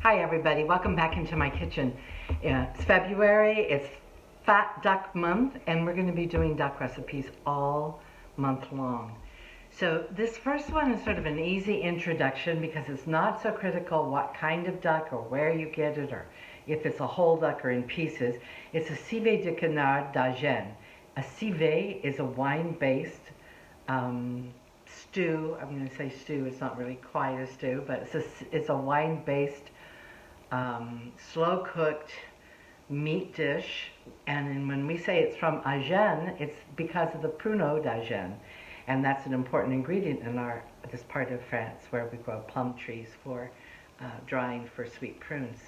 Hi everybody, welcome back into my kitchen. It's February, it's Fat Duck Month, and we're going to be doing duck recipes all month long. So this first one is sort of an easy introduction because it's not so critical what kind of duck or where you get it or if it's a whole duck or in pieces. It's a Civet de Canard d'Agen. A Civet is a wine-based stew. I'm going to say stew, it's not really quite a stew, but it's a wine-based slow cooked meat dish, and when we say it's from Agen, it's because of the pruneau d'Agen, and that's an important ingredient in this part of France where we grow plum trees for drying for sweet prunes.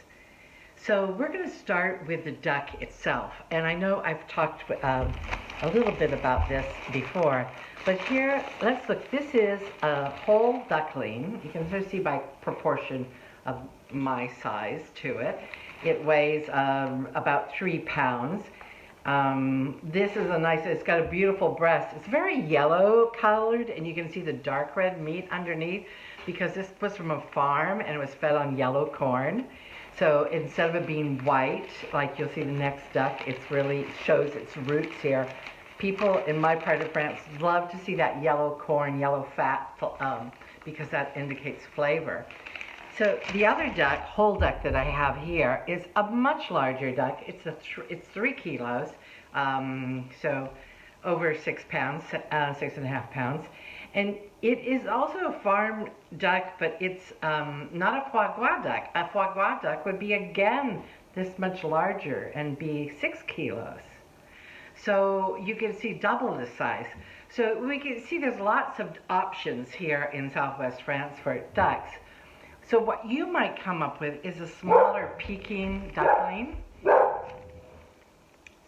So we're going to start with the duck itself, and I know I've talked a little bit about this before, but here, let's look. This is a whole duckling. You can sort of see by proportion of my size to it. It weighs about 3 pounds. This is it's got a beautiful breast. It's very yellow colored, and you can see the dark red meat underneath because this was from a farm and it was fed on yellow corn. So instead of it being white, like you'll see the next duck, it really shows its roots here. People in my part of France love to see that yellow corn, yellow fat, because that indicates flavor. So the other duck, whole duck that I have here, is a much larger duck. It's 3 kilos, so over 6 pounds, 6.5 pounds. And it is also a farm duck, but it's not a foie gras duck. A foie gras duck would be again this much larger and be 6 kilos. So you can see double the size. So we can see there's lots of options here in Southwest France for ducks. So what you might come up with is a smaller Peking duckling.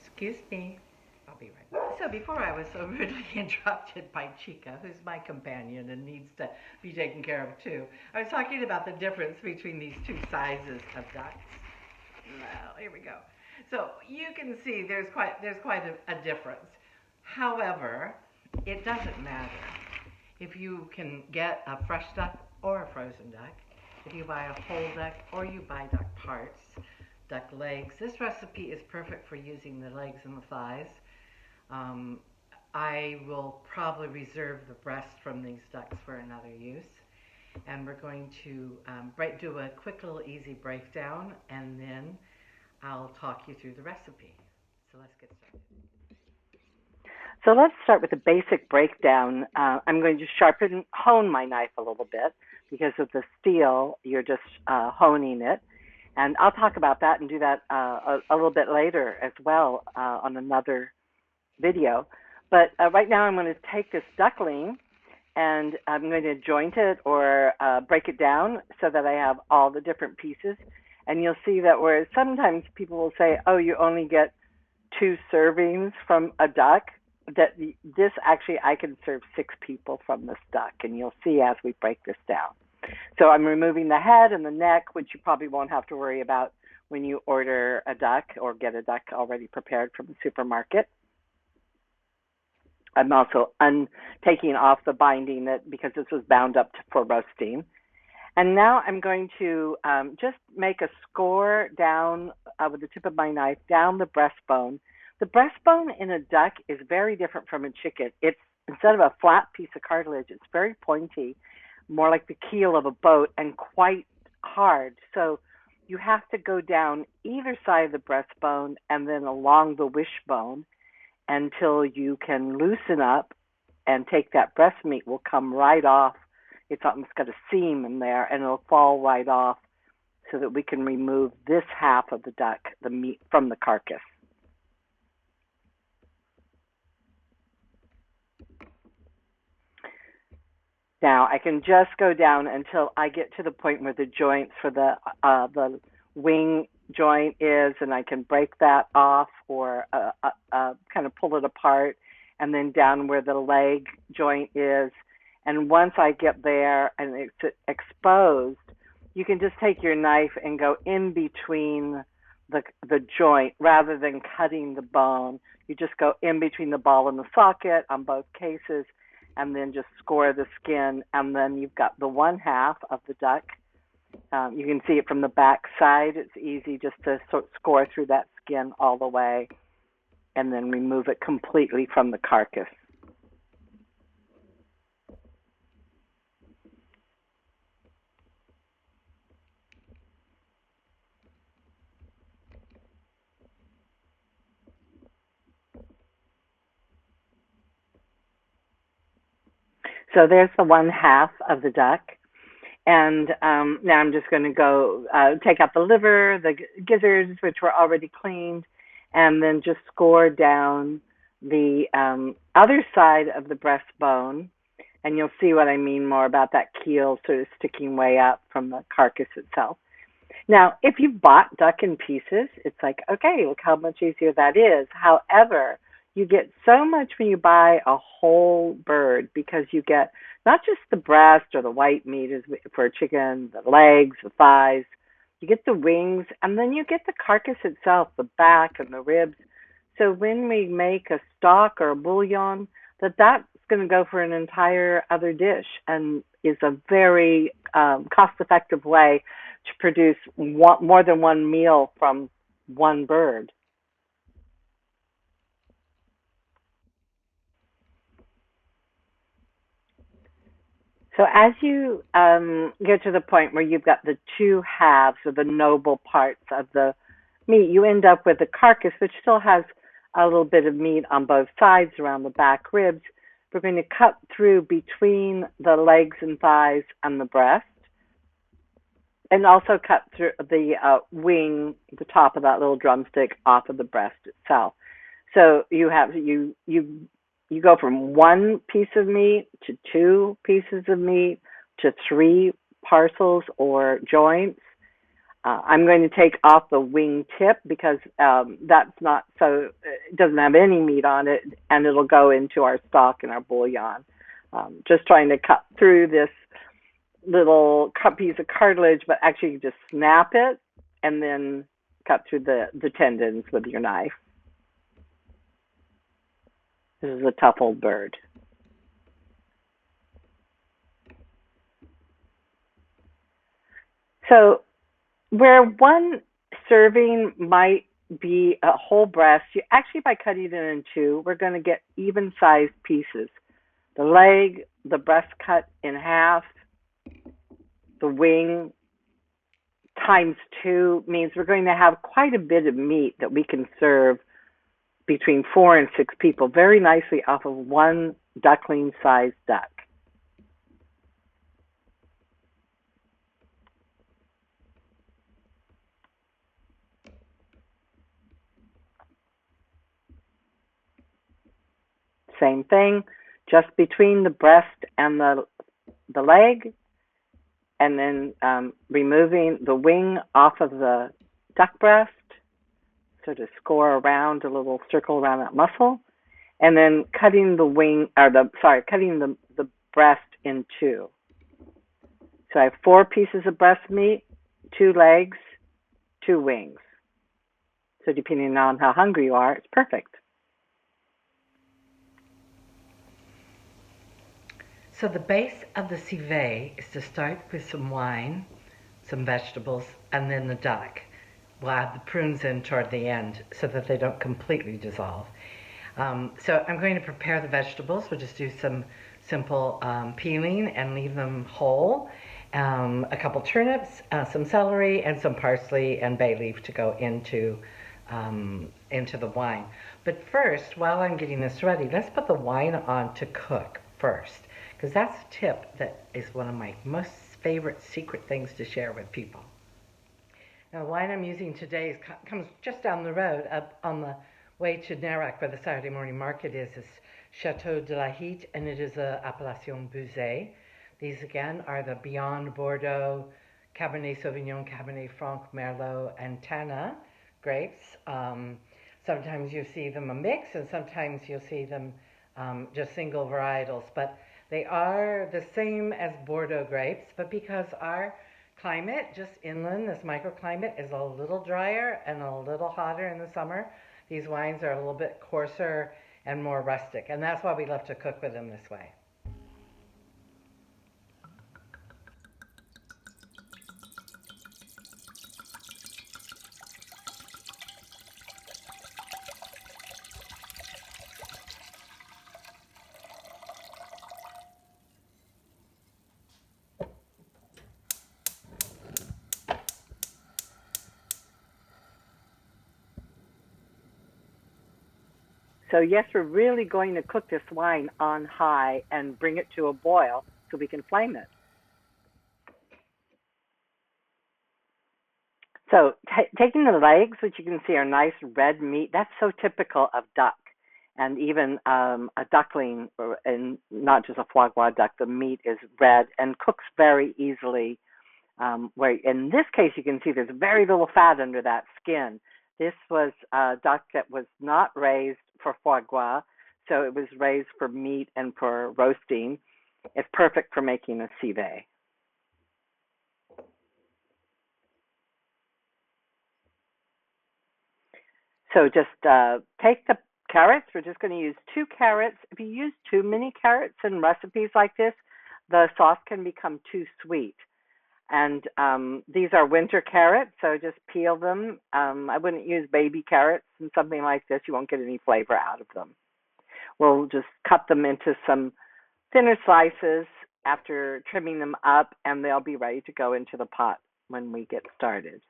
Excuse me. I'll be right back. So before I was so rudely interrupted by Chica, who's my companion and needs to be taken care of too, I was talking about the difference between these two sizes of ducks. Well, here we go. So you can see there's quite a difference. However, it doesn't matter if you can get a fresh duck or a frozen duck, if you buy a whole duck or you buy duck parts, duck legs. This recipe is perfect for using the legs and the thighs. I will probably reserve the breast from these ducks for another use. And we're going to do a quick little easy breakdown, and then I'll talk you through the recipe. So let's get started. So let's start with a basic breakdown. I'm going to hone my knife a little bit because of the steel, you're just honing it. And I'll talk about that and do that a little bit later as well on another video. But right now I'm going to take this duckling and I'm going to joint it or break it down so that I have all the different pieces. And you'll see that whereas sometimes people will say, oh, you only get 2 servings from a duck, that this actually I can serve 6 people from this duck, and you'll see as we break this down. So I'm removing the head and the neck, which you probably won't have to worry about when you order a duck or get a duck already prepared from the supermarket. I'm also taking off the binding because this was bound up for roasting. And now I'm going to just make a score down with the tip of my knife down the breastbone. The breastbone in a duck is very different from a chicken. It's instead of a flat piece of cartilage, it's very pointy, more like the keel of a boat and quite hard. So you have to go down either side of the breastbone and then along the wishbone until you can loosen up and take that breast meat will come right off. It's almost got a seam in there and it'll fall right off so that we can remove this half of the duck, the meat from the carcass. Now I can just go down until I get to the point where the joints for the wing joint is, and I can break that off or kind of pull it apart, and then down where the leg joint is. And once I get there and it's exposed, you can just take your knife and go in between the joint rather than cutting the bone. You just go in between the ball and the socket on both cases, and then just score the skin, and then you've got the one half of the duck You can see it from the back side. It's easy just to score through that skin all the way and then remove it completely from the carcass. So there's the one half of the duck. And now I'm just going to go take out the liver, the gizzards, which were already cleaned, and then just score down the other side of the breastbone. And you'll see what I mean more about that keel sort of sticking way up from the carcass itself. Now, if you bought duck in pieces, it's like, okay, look how much easier that is. However, you get so much when you buy a whole bird because you get not just the breast or the white meat for chicken, the legs, the thighs. You get the wings, and then you get the carcass itself, the back and the ribs. So when we make a stock or a bouillon, that's going to go for an entire other dish and is a very cost-effective way to produce more than one meal from one bird. So as you get to the point where you've got the two halves or the noble parts of the meat, you end up with a carcass which still has a little bit of meat on both sides around the back ribs. We're going to cut through between the legs and thighs and the breast, and also cut through the wing, the top of that little drumstick off of the breast itself. So you go from one piece of meat to two pieces of meat to three parcels or joints. I'm going to take off the wing tip because that's not so, it doesn't have any meat on it, and it'll go into our stock and our bouillon. Just trying to cut through this little piece of cartilage, but actually you just snap it and then cut through the tendons with your knife. This is a tough old bird. So where one serving might be a whole breast, you actually, by cutting it in two, we're going to get even-sized pieces. The leg, the breast cut in half, the wing times two means we're going to have quite a bit of meat that we can serve between 4 and 6 people very nicely off of one duckling-sized duck. Same thing, just between the breast and the leg, and then removing the wing off of the duck breast, sort of score around a little circle around that muscle, and then cutting cutting the breast in two. So I have 4 pieces of breast meat, 2 legs, 2 wings. So depending on how hungry you are, it's perfect. So the base of the civet is to start with some wine, some vegetables, and then the duck. We'll add the prunes in toward the end so that they don't completely dissolve. So I'm going to prepare the vegetables. We'll just do some simple peeling and leave them whole. A couple turnips, some celery, and some parsley and bay leaf to go into the wine. But first, while I'm getting this ready, let's put the wine on to cook first, because that's a tip that is one of my most favorite secret things to share with people. Now, the wine I'm using today comes just down the road, up on the way to Nerac, where the Saturday morning market is. It's Chateau de la Hite, and it is a Appellation Bouzet. These, again, are the Beyond Bordeaux, Cabernet Sauvignon, Cabernet Franc, Merlot, and Tana grapes. Sometimes you see them a mix, and sometimes you'll see them just single varietals. But they are the same as Bordeaux grapes, but because our climate, just inland, this microclimate, is a little drier and a little hotter in the summer, these wines are a little bit coarser and more rustic, and that's why we love to cook with them this way. So yes, we're really going to cook this wine on high and bring it to a boil so we can flame it. So taking the legs, which you can see are nice red meat, that's so typical of duck. And even a duckling, and not just a foie gras duck, the meat is red and cooks very easily. Where in this case, you can see there's very little fat under that skin. This was a duck that was not raised for foie gras, so it was raised for meat and for roasting. It's perfect for making a civet. So just take the carrots. We're just going to use 2 carrots. If you use too many carrots in recipes like this, the sauce can become too sweet. And these are winter carrots, so just peel them. I wouldn't use baby carrots in something like this. You won't get any flavor out of them. We'll just cut them into some thinner slices after trimming them up, and they'll be ready to go into the pot when we get started.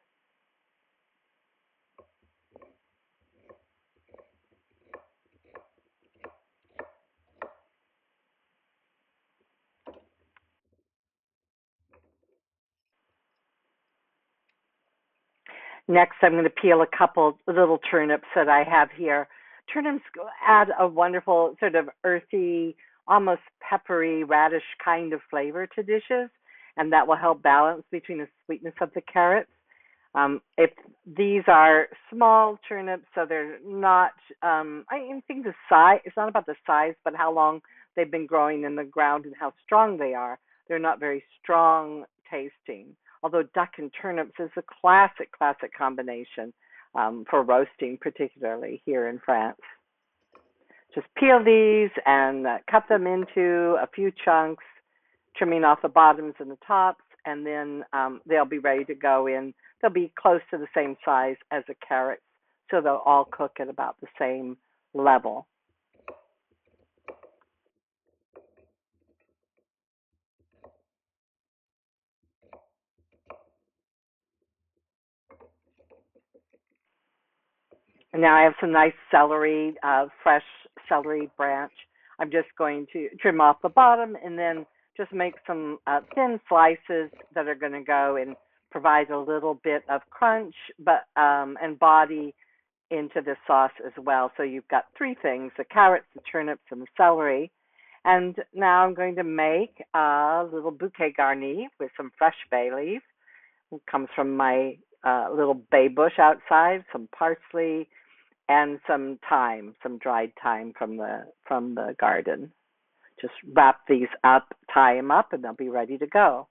Next, I'm going to peel a couple little turnips that I have here. Turnips add a wonderful sort of earthy, almost peppery, radish kind of flavor to dishes, and that will help balance between the sweetness of the carrots. If these are small turnips, so they're not, I think the size, it's not about the size, but how long they've been growing in the ground and how strong they are. They're not very strong tasting. Although duck and turnips is a classic combination for roasting, particularly here in France. Just peel these and cut them into a few chunks, trimming off the bottoms and the tops, and then they'll be ready to go in. They'll be close to the same size as the carrots, so they'll all cook at about the same level. And now I have some nice celery, fresh celery branch. I'm just going to trim off the bottom and then just make some thin slices that are going to go and provide a little bit of crunch but and body into the sauce as well. So you've got 3 things, the carrots, the turnips, and the celery. And now I'm going to make a little bouquet garni with some fresh bay leaf. It comes from my little bay bush outside, some parsley, and some thyme, some dried thyme from the garden. Just wrap these up, tie them up, and they'll be ready to go.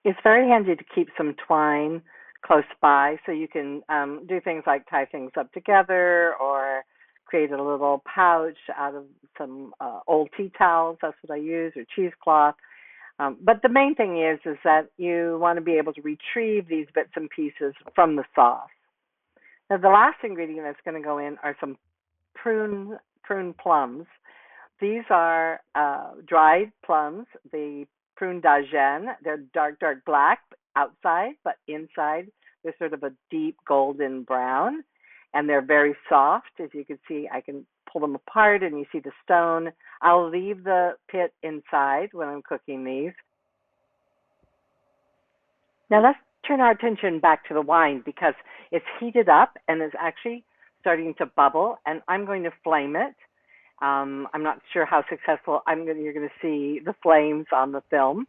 It's very handy to keep some twine close by so you can do things like tie things up together or create a little pouch out of some old tea towels. That's what I use, or cheesecloth. But the main thing is that you want to be able to retrieve these bits and pieces from the sauce. Now, the last ingredient that's going to go in are some prune plums. These are dried plums, the prune d'Agen. They're dark black outside, but inside they're sort of a deep golden brown, and they're very soft. As you can see, I can pull them apart, and you see the stone. I'll leave the pit inside when I'm cooking these. Now let's turn our attention back to the wine because it's heated up and is actually starting to bubble, and I'm going to flame it. I'm not sure how successful you're going to see the flames on the film,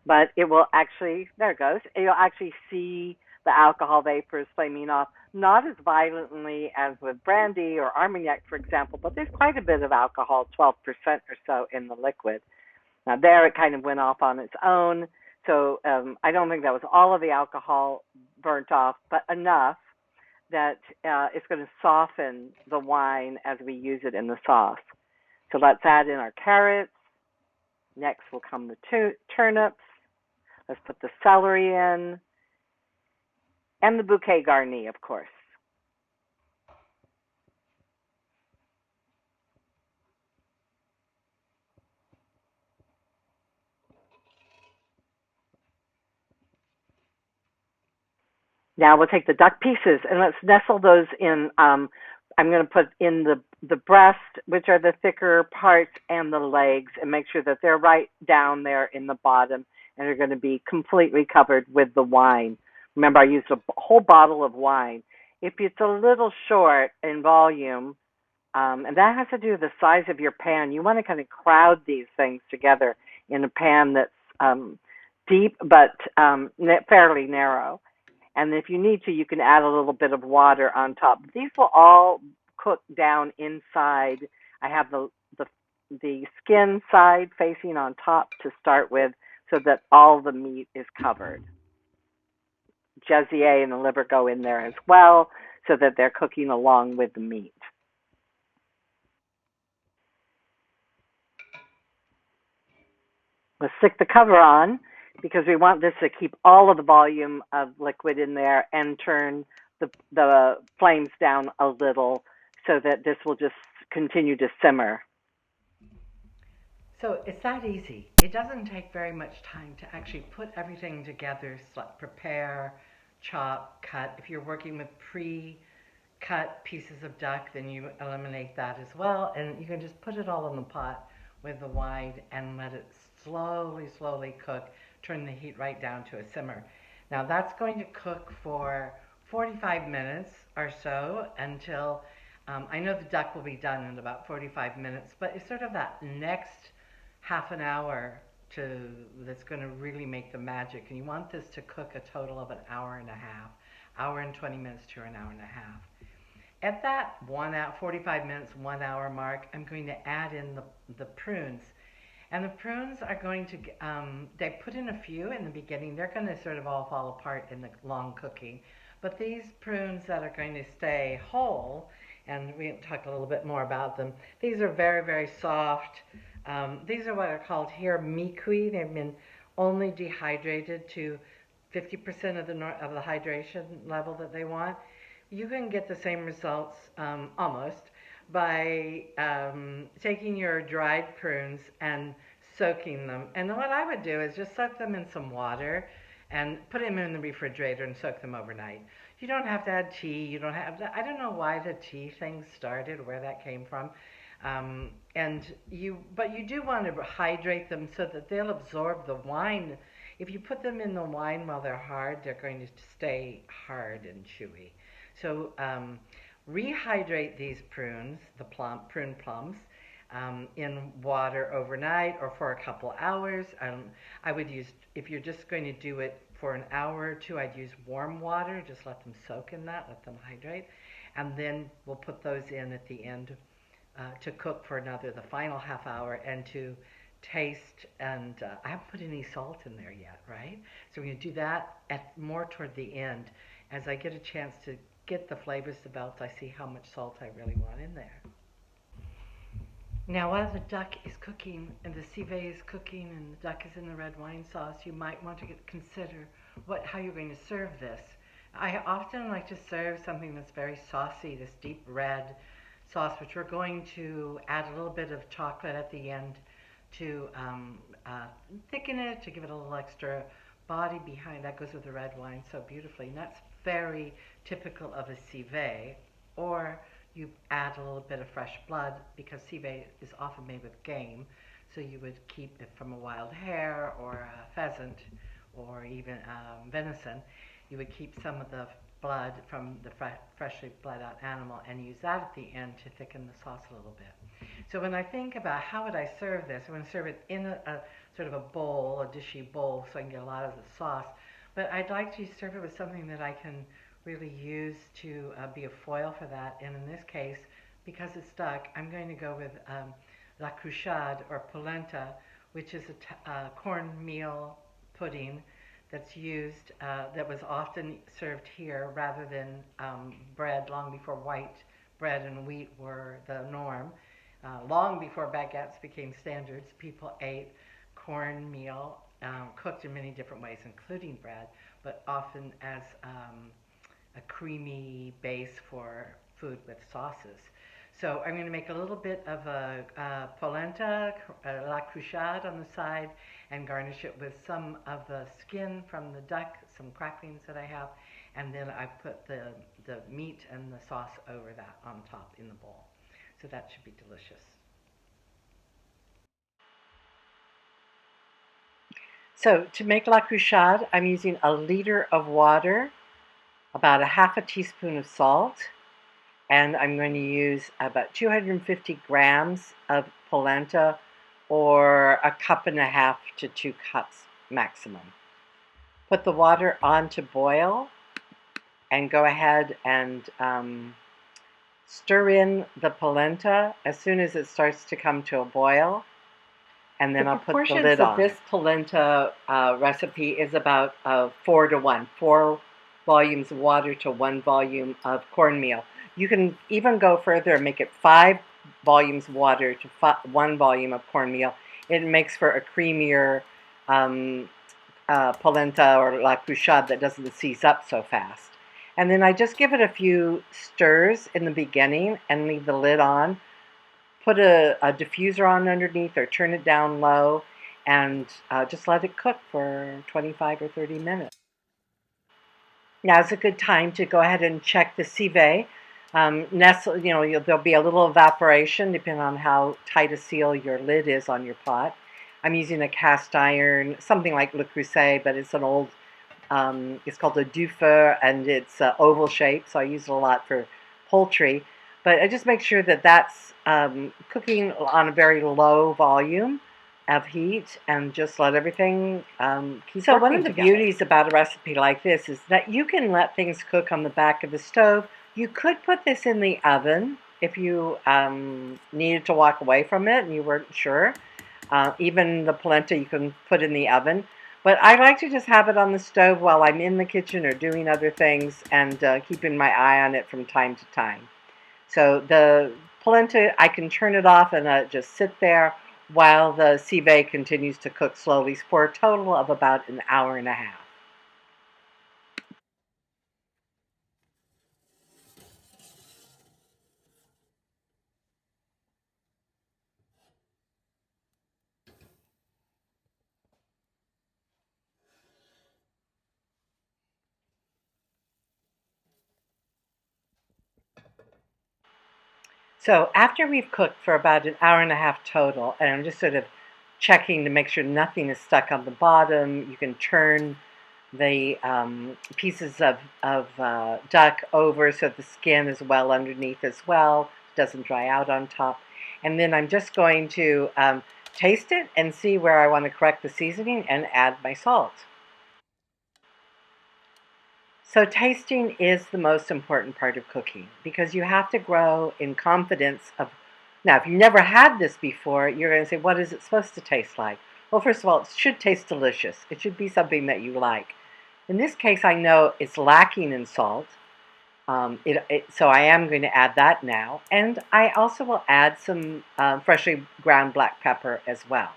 but it will actually, there it goes. You'll actually see the alcohol vapors flaming off, not as violently as with brandy or Armagnac, for example, but there's quite a bit of alcohol, 12% or so in the liquid. Now there it kind of went off on its own, so I don't think that was all of the alcohol burnt off, but enough that it's going to soften the wine as we use it in the sauce. So let's add in our carrots. Next will come the turnips. Let's put the celery in. And the bouquet garni, of course. Now we'll take the duck pieces and let's nestle those in. I'm going to put in the breast, which are the thicker parts, and the legs, and make sure that they're right down there in the bottom, and they're going to be completely covered with the wine. Remember, I used a whole bottle of wine. If it's a little short in volume, and that has to do with the size of your pan, you want to kind of crowd these things together in a pan that's deep but fairly narrow. And if you need to, you can add a little bit of water on top. These will all cook down inside. I have the skin side facing on top to start with, so that all the meat is covered. Jesier and the liver go in there as well, so that they're cooking along with the meat. Let's stick the cover on, because we want this to keep all of the volume of liquid in there and turn the flames down a little, so that this will just continue to simmer. So it's that easy. It doesn't take very much time to actually put everything together, prepare, chop, cut. If you're working with pre-cut pieces of duck, then you eliminate that as well, and you can just put it all in the pot with the wine and let it slowly cook. Turn the heat right down to a simmer. Now that's going to cook for 45 minutes or so until, I know the duck will be done in about 45 minutes, but it's sort of that next half an hour that's going to really make the magic. And you want this to cook a total of an hour and a half, hour and 20 minutes to an hour and a half. At that 45 minutes, 1 hour mark, I'm going to add in the prunes. And the prunes are going to, they put in a few in the beginning. They're going to sort of all fall apart in the long cooking. But these prunes that are going to stay whole, and we'll talk a little bit more about them, these are very soft. These are what are called here mi-cuit. They've been only dehydrated to 50% of the hydration level that they want. You can get the same results, almost, by taking your dried prunes and soaking them. And what I would do is just soak them in some water and put them in the refrigerator and soak them overnight. You don't have to add tea. You don't have to, I don't know why the tea thing started, where that came from. But you do want to hydrate them so that they'll absorb the wine. If you put them in the wine while they're hard, they're going to stay hard and chewy. So rehydrate these prunes, the prune plums, in water overnight or for a couple hours. I would use, if you're just going to do it for an hour or two, I'd use warm water. Just let them soak in that, let them hydrate. And then we'll put those in at the end to cook for the final half hour, and to taste. And I haven't put any salt in there yet, right? So we're going to do that more toward the end, as I get a chance to get the flavors developed. I see how much salt I really want in there. Now, while the duck is cooking and the civet is cooking and the duck is in the red wine sauce, you might want to consider how you're going to serve this. I often like to serve something that's very saucy, this deep red sauce, which we're going to add a little bit of chocolate at the end to thicken it, to give it a little extra body behind. That goes with the red wine so beautifully. And that's very typical of a civet. Or you add a little bit of fresh blood, because civet is often made with game. So you would keep it from a wild hare or a pheasant or even venison. You would keep some of the blood from the freshly bled out animal and use that at the end to thicken the sauce a little bit. So when I think about how would I serve this, I'm going to serve it in a sort of a bowl, a dishy bowl, so I can get a lot of the sauce. But I'd like to serve it with something that I can really use to be a foil for that. And in this case, because it's duck, I'm going to go with la cruchade or polenta, which is a cornmeal pudding that's used, that was often served here rather than bread, long before white bread and wheat were the norm. Long before baguettes became standards, people ate cornmeal, cooked in many different ways, including bread, but often as a creamy base for food with sauces. So I'm going to make a little bit of a polenta, la cruchade on the side, and garnish it with some of the skin from the duck, some cracklings that I have, and then I put the meat and the sauce over that on top in the bowl. So that should be delicious. So to make la cruchade, I'm using a liter of water, about a half a teaspoon of salt, and I'm going to use about 250 grams of polenta, or a cup and a half to 2 cups maximum. Put the water on to boil and go ahead and stir in the polenta as soon as it starts to come to a boil, and then I'll put the lid on. This polenta recipe is about 4 to 1, 4 volumes of water to 1 volume of cornmeal. You can even go further and make it 5 volumes of water to 1 volume of cornmeal. It makes for a creamier polenta or la cruchade that doesn't seize up so fast. And then I just give it a few stirs in the beginning and leave the lid on. Put a diffuser on underneath or turn it down low, and just let it cook for 25 or 30 minutes. Now is a good time to go ahead and check the civet. There'll be a little evaporation depending on how tight a seal your lid is on your pot. I'm using a cast iron, something like Le Creuset, but it's an old, it's called a du feu, and it's oval shape, so I use it a lot for poultry. But I just make sure that that's cooking on a very low volume of heat, and just let everything keep So one of the beauties about a recipe like this is that you can let things cook on the back of the stove. You could put this in the oven if you needed to walk away from it and you weren't sure. Even the polenta you can put in the oven. But I like to just have it on the stove while I'm in the kitchen or doing other things, and keeping my eye on it from time to time. So the polenta, I can turn it off and just sit there while the civet continues to cook slowly for a total of about an hour and a half. So after we've cooked for about an hour and a half total, and I'm just sort of checking to make sure nothing is stuck on the bottom, you can turn the pieces of duck over so the skin is well underneath as well, doesn't dry out on top. And then I'm just going to taste it and see where I want to correct the seasoning and add my salt. So tasting is the most important part of cooking, because you have to grow in confidence of, now if you never had this before, you're going to say, what is it supposed to taste like? Well, first of all, it should taste delicious. It should be something that you like. In this case, I know it's lacking in salt, so I am going to add that now. And I also will add some freshly ground black pepper as well.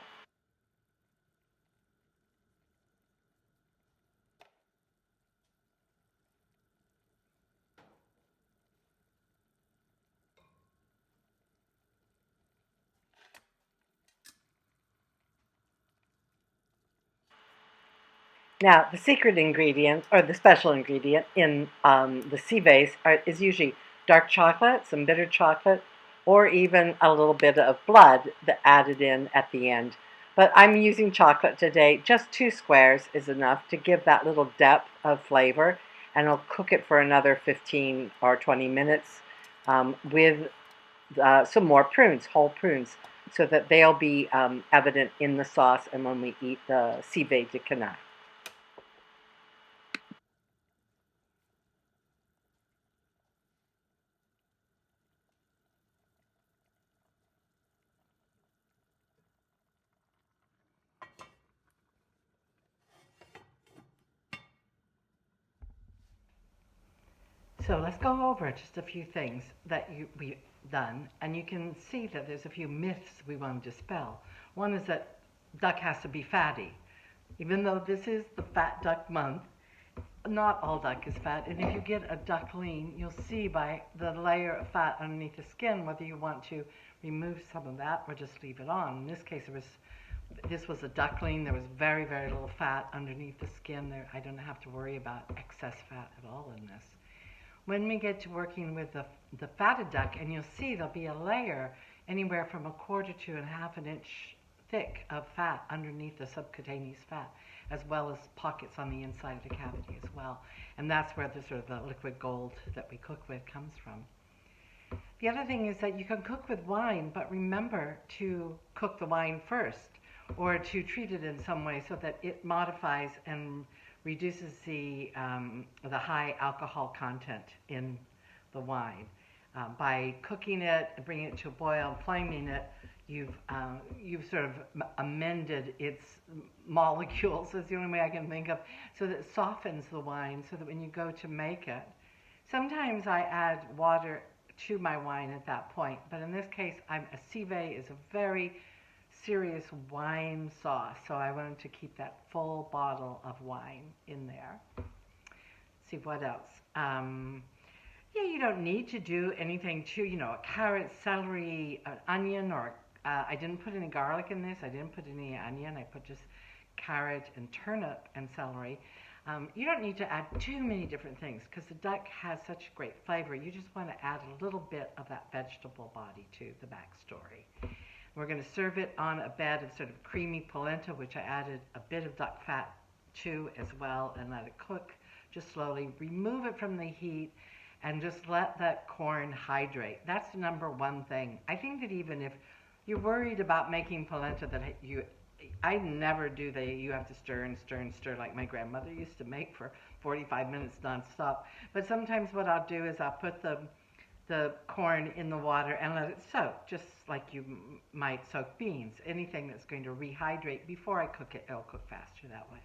Now, the secret ingredient, or the special ingredient in the civets is usually dark chocolate, some bitter chocolate, or even a little bit of blood that added in at the end. But I'm using chocolate today. Just 2 squares is enough to give that little depth of flavor, and I'll cook it for another 15 or 20 minutes with some more prunes, whole prunes, so that they'll be evident in the sauce and when we eat the civet de canard. So let's go over just a few things that we've done, and you can see that there's a few myths we want to dispel. One is that duck has to be fatty. Even though this is the fat duck month, not all duck is fat, and if you get a duckling, you'll see by the layer of fat underneath the skin whether you want to remove some of that or just leave it on. In this case, it was This was a duckling. There was very, very little fat underneath the skin. There, I don't have to worry about excess fat at all in this. When we get to working with the fatted duck, and you'll see there'll be a layer anywhere from a quarter to a half an inch thick of fat underneath the subcutaneous fat, as well as pockets on the inside of the cavity as well. And that's where the sort of the liquid gold that we cook with comes from. The other thing is that you can cook with wine, but remember to cook the wine first, or to treat it in some way so that it modifies and reduces the high alcohol content in the wine. By cooking it, bringing it to a boil, flaming it, you've sort of amended its molecules, is the only way I can think of, so that it softens the wine so that when you go to make it, sometimes I add water to my wine at that point, but in this case, a Civet is a very serious wine sauce, so I wanted to keep that full bottle of wine in there. Let's see what else. Yeah, you don't need to do anything to, a carrot, celery, an onion, or I didn't put any garlic in this. I didn't put any onion. I put just carrot and turnip and celery. You don't need to add too many different things because the duck has such great flavor. You just want to add a little bit of that vegetable body to the backstory. We're going to serve it on a bed of sort of creamy polenta, which I added a bit of duck fat to as well, and let it cook just slowly. Remove it from the heat and just let that corn hydrate. That's the number one thing. I think that even if you're worried about making polenta I never do you have to stir and stir and stir like my grandmother used to make for 45 minutes nonstop. But sometimes what I'll do is I'll put the corn in the water and let it soak, just like you might soak beans. Anything that's going to rehydrate before I cook it, it'll cook faster that way.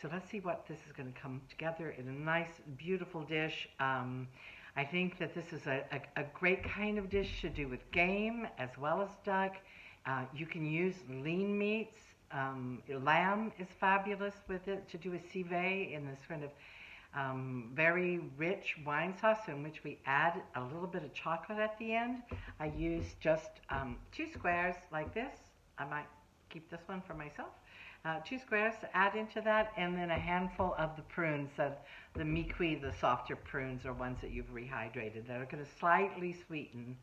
So let's see what this is going to come together in a nice, beautiful dish. I think that this is a great kind of dish to do with game as well as duck. You can use lean meats. Lamb is fabulous with it to do a civet in this kind of very rich wine sauce in which we add a little bit of chocolate at the end. I use just 2 squares like this. I might keep this one for myself. 2 squares to add into that, and then a handful of the prunes, the miqui, the softer prunes, are ones that you've rehydrated that are going to slightly sweeten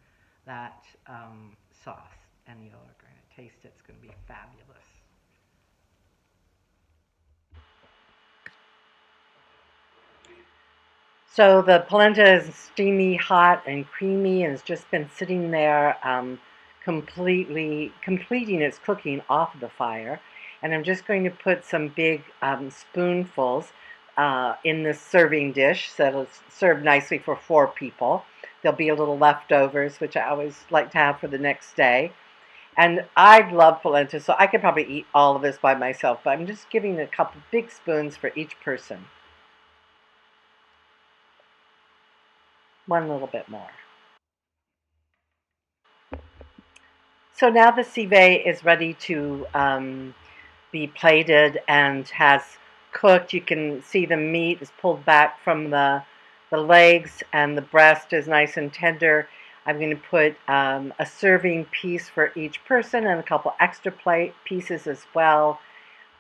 that sauce, and you're going to taste it. It's going to be fabulous. So the polenta is steamy, hot, and creamy, and it's just been sitting there completing its cooking off of the fire. And I'm just going to put some big spoonfuls in this serving dish so it'll serve nicely for 4 people. There'll be a little leftovers, which I always like to have for the next day. And I love polenta, so I could probably eat all of this by myself, but I'm just giving a couple big spoons for each person. One little bit more. So now the civet is ready to be plated and has cooked. You can see the meat is pulled back from the legs, and the breast is nice and tender. I'm going to put a serving piece for each person and a couple extra plate pieces as well.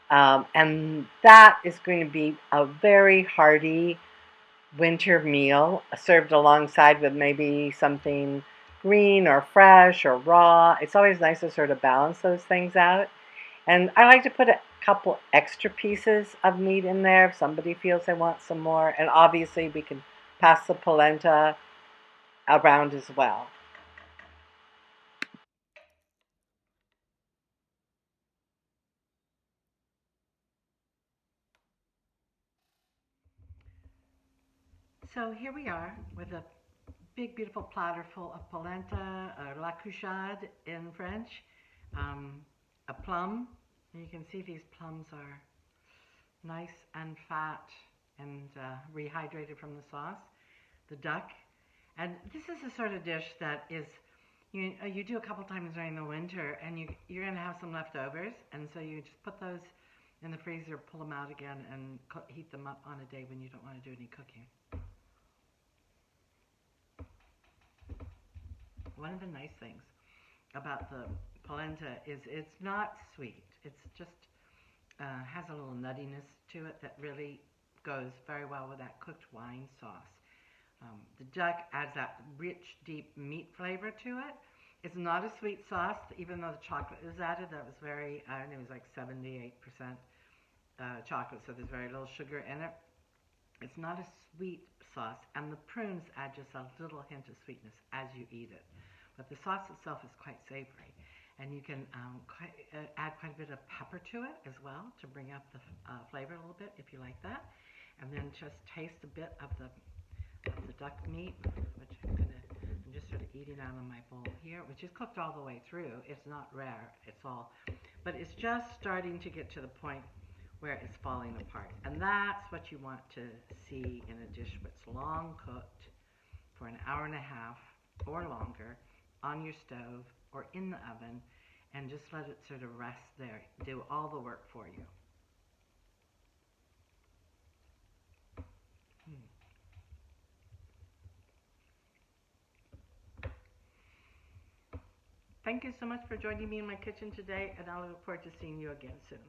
And that is going to be a very hearty winter meal served alongside with maybe something green or fresh or raw. It's always nice to sort of balance those things out. And I like to put a couple extra pieces of meat in there if somebody feels they want some more. And obviously we can pass the polenta around as well. So here we are with a big, beautiful platter full of polenta, la couchade in French, a plum. And you can see these plums are nice and fat and rehydrated from the sauce. The duck. And this is the sort of dish that is, you do a couple times during the winter, and you're going to have some leftovers, and so you just put those in the freezer, pull them out again, and heat them up on a day when you don't want to do any cooking. One of the nice things about the polenta is it's not sweet. It's just has a little nuttiness to it that really goes very well with that cooked wine sauce. The duck adds that rich, deep meat flavor to it. It's not a sweet sauce, even though the chocolate is added. That was very, I don't know, it was like 78% chocolate, so there's very little sugar in it. It's not a sweet sauce, and the prunes add just a little hint of sweetness as you eat it. But the sauce itself is quite savory, and you can add quite a bit of pepper to it as well to bring up the flavor a little bit if you like that. And then just taste a bit of the duck meat, which I'm just sort of eating out of my bowl here, which is cooked all the way through. It's not rare, but it's just starting to get to the point where it's falling apart. And that's what you want to see in a dish that's long cooked for an hour and a half or longer on your stove or in the oven, and just let it sort of rest there, do all the work for you. Thank you so much for joining me in my kitchen today, and I look forward to seeing you again soon.